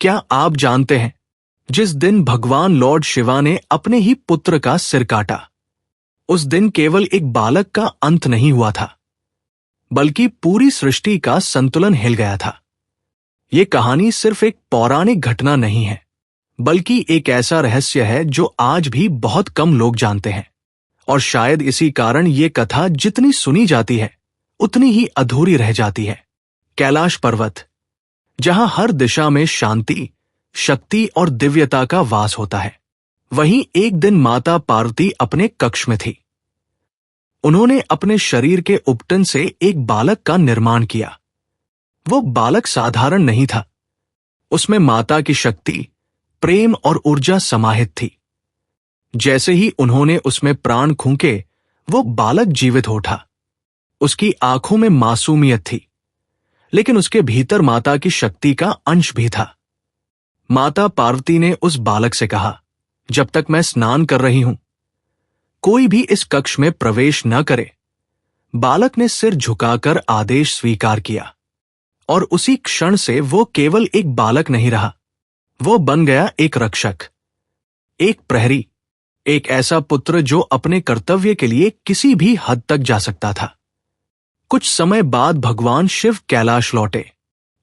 क्या आप जानते हैं, जिस दिन भगवान लॉर्ड शिवा ने अपने ही पुत्र का सिर काटा, उस दिन केवल एक बालक का अंत नहीं हुआ था, बल्कि पूरी सृष्टि का संतुलन हिल गया था। ये कहानी सिर्फ एक पौराणिक घटना नहीं है, बल्कि एक ऐसा रहस्य है जो आज भी बहुत कम लोग जानते हैं। और शायद इसी कारण ये कथा जितनी सुनी जाती है, उतनी ही अधूरी रह जाती है। कैलाश पर्वत, जहां हर दिशा में शांति, शक्ति और दिव्यता का वास होता है, वहीं एक दिन माता पार्वती अपने कक्ष में थी। उन्होंने अपने शरीर के उपटन से एक बालक का निर्माण किया। वो बालक साधारण नहीं था, उसमें माता की शक्ति, प्रेम और ऊर्जा समाहित थी। जैसे ही उन्होंने उसमें प्राण फूंके, वो बालक जीवित हो उठा। उसकी आंखों में मासूमियत थी, लेकिन उसके भीतर माता की शक्ति का अंश भी था। माता पार्वती ने उस बालक से कहा, जब तक मैं स्नान कर रही हूं, कोई भी इस कक्ष में प्रवेश न करे। बालक ने सिर झुकाकर आदेश स्वीकार किया, और उसी क्षण से वो केवल एक बालक नहीं रहा, वो बन गया एक रक्षक, एक प्रहरी, एक ऐसा पुत्र जो अपने कर्तव्य के लिए किसी भी हद तक जा सकता था। कुछ समय बाद भगवान शिव कैलाश लौटे।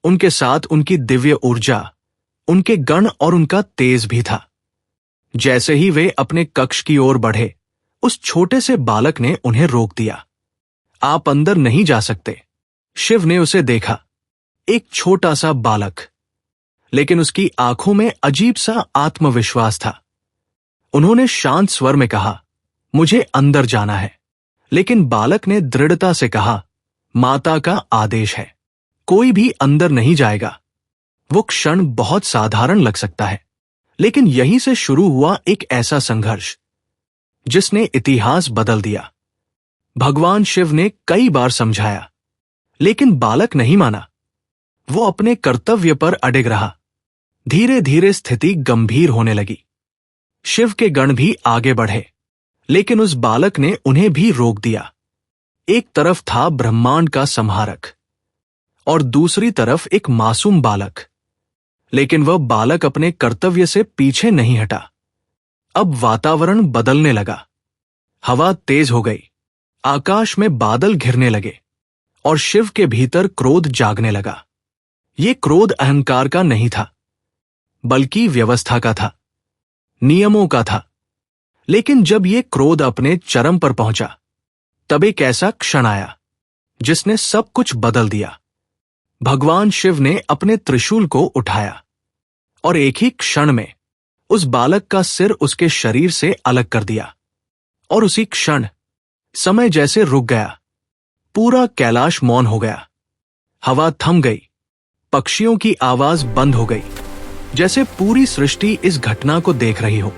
उनके साथ उनकी दिव्य ऊर्जा, उनके गण और उनका तेज भी था। जैसे ही वे अपने कक्ष की ओर बढ़े, उस छोटे से बालक ने उन्हें रोक दिया। आप अंदर नहीं जा सकते। शिव ने उसे देखा, एक छोटा सा बालक, लेकिन उसकी आंखों में अजीब सा आत्मविश्वास था। उन्होंने शांत स्वर में कहा, मुझे अंदर जाना है। लेकिन बालक ने दृढ़ता से कहा, माता का आदेश है, कोई भी अंदर नहीं जाएगा। वो क्षण बहुत साधारण लग सकता है, लेकिन यहीं से शुरू हुआ एक ऐसा संघर्ष जिसने इतिहास बदल दिया। भगवान शिव ने कई बार समझाया, लेकिन बालक नहीं माना। वो अपने कर्तव्य पर अडिग रहा। धीरे धीरे स्थिति गंभीर होने लगी। शिव के गण भी आगे बढ़े, लेकिन उस बालक ने उन्हें भी रोक दिया। एक तरफ था ब्रह्मांड का संहारक, और दूसरी तरफ एक मासूम बालक, लेकिन वह बालक अपने कर्तव्य से पीछे नहीं हटा। अब वातावरण बदलने लगा। हवा तेज हो गई, आकाश में बादल घिरने लगे, और शिव के भीतर क्रोध जागने लगा। ये क्रोध अहंकार का नहीं था, बल्कि व्यवस्था का था, नियमों का था। लेकिन जब ये क्रोध अपने चरम पर पहुंचा, तब एक ऐसा क्षण आया जिसने सब कुछ बदल दिया। भगवान शिव ने अपने त्रिशूल को उठाया, और एक ही क्षण में उस बालक का सिर उसके शरीर से अलग कर दिया। और उसी क्षण समय जैसे रुक गया। पूरा कैलाश मौन हो गया। हवा थम गई, पक्षियों की आवाज बंद हो गई, जैसे पूरी सृष्टि इस घटना को देख रही हो।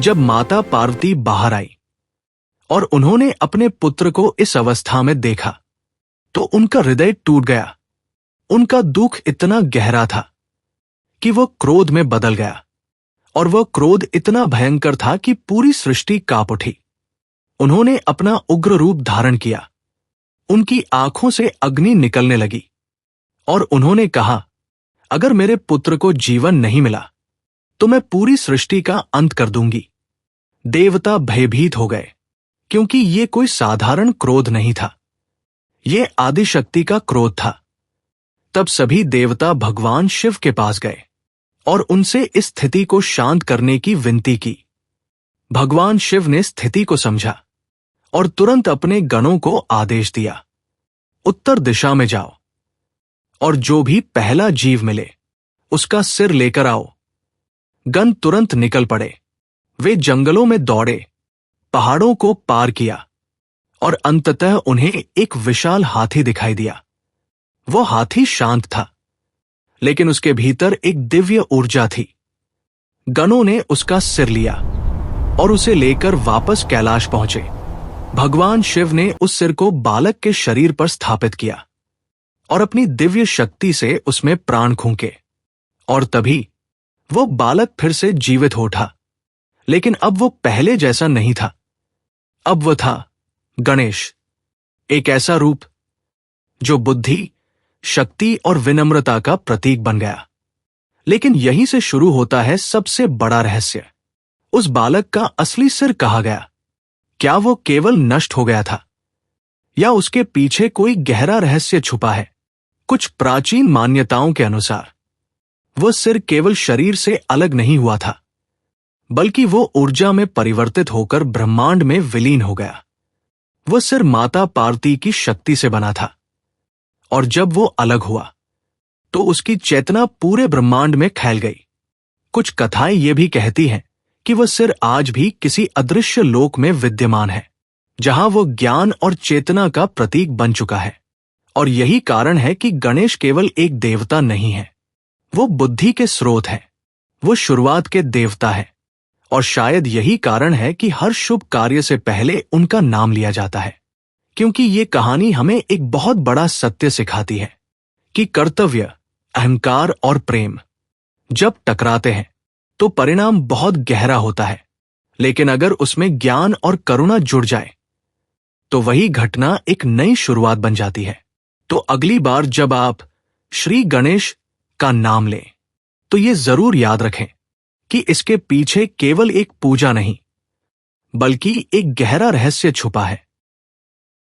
जब माता पार्वती बाहर आई और उन्होंने अपने पुत्र को इस अवस्था में देखा, तो उनका हृदय टूट गया। उनका दुख इतना गहरा था कि वह क्रोध में बदल गया, और वह क्रोध इतना भयंकर था कि पूरी सृष्टि कांप उठी। उन्होंने अपना उग्र रूप धारण किया। उनकी आंखों से अग्नि निकलने लगी, और उन्होंने कहा, अगर मेरे पुत्र को जीवन नहीं मिला, तो मैं पूरी सृष्टि का अंत कर दूंगी। देवता भयभीत हो गए, क्योंकि ये कोई साधारण क्रोध नहीं था, ये आदिशक्ति का क्रोध था। तब सभी देवता भगवान शिव के पास गए और उनसे इस स्थिति को शांत करने की विनती की। भगवान शिव ने स्थिति को समझा और तुरंत अपने गणों को आदेश दिया, उत्तर दिशा में जाओ, और जो भी पहला जीव मिले उसका सिर लेकर आओ। गण तुरंत निकल पड़े। वे जंगलों में दौड़े, पहाड़ों को पार किया, और अंततः उन्हें एक विशाल हाथी दिखाई दिया। वो हाथी शांत था, लेकिन उसके भीतर एक दिव्य ऊर्जा थी। गणों ने उसका सिर लिया और उसे लेकर वापस कैलाश पहुंचे। भगवान शिव ने उस सिर को बालक के शरीर पर स्थापित किया और अपनी दिव्य शक्ति से उसमें प्राण फूंके, और तभी वो बालक फिर से जीवित हो उठा। लेकिन अब वो पहले जैसा नहीं था। अब वो था गणेश, एक ऐसा रूप जो बुद्धि, शक्ति और विनम्रता का प्रतीक बन गया। लेकिन यहीं से शुरू होता है सबसे बड़ा रहस्य। उस बालक का असली सिर कहाँ गया? क्या वो केवल नष्ट हो गया था, या उसके पीछे कोई गहरा रहस्य छुपा है? कुछ प्राचीन मान्यताओं के अनुसार वो सिर केवल शरीर से अलग नहीं हुआ था, बल्कि वो ऊर्जा में परिवर्तित होकर ब्रह्मांड में विलीन हो गया। वो सिर माता पार्वती की शक्ति से बना था, और जब वो अलग हुआ तो उसकी चेतना पूरे ब्रह्मांड में फैल गई। कुछ कथाएं ये भी कहती हैं कि वह सिर आज भी किसी अदृश्य लोक में विद्यमान है, जहां वो ज्ञान और चेतना का प्रतीक बन चुका है। और यही कारण है कि गणेश केवल एक देवता नहीं है, वो बुद्धि के स्रोत है, वो शुरुआत के देवता है। और शायद यही कारण है कि हर शुभ कार्य से पहले उनका नाम लिया जाता है, क्योंकि ये कहानी हमें एक बहुत बड़ा सत्य सिखाती है कि कर्तव्य, अहंकार और प्रेम जब टकराते हैं तो परिणाम बहुत गहरा होता है, लेकिन अगर उसमें ज्ञान और करुणा जुड़ जाए तो वही घटना एक नई शुरुआत बन जाती है। तो अगली बार जब आप श्री गणेश का नाम लें तो ये जरूर याद रखें कि इसके पीछे केवल एक पूजा नहीं, बल्कि एक गहरा रहस्य छुपा है।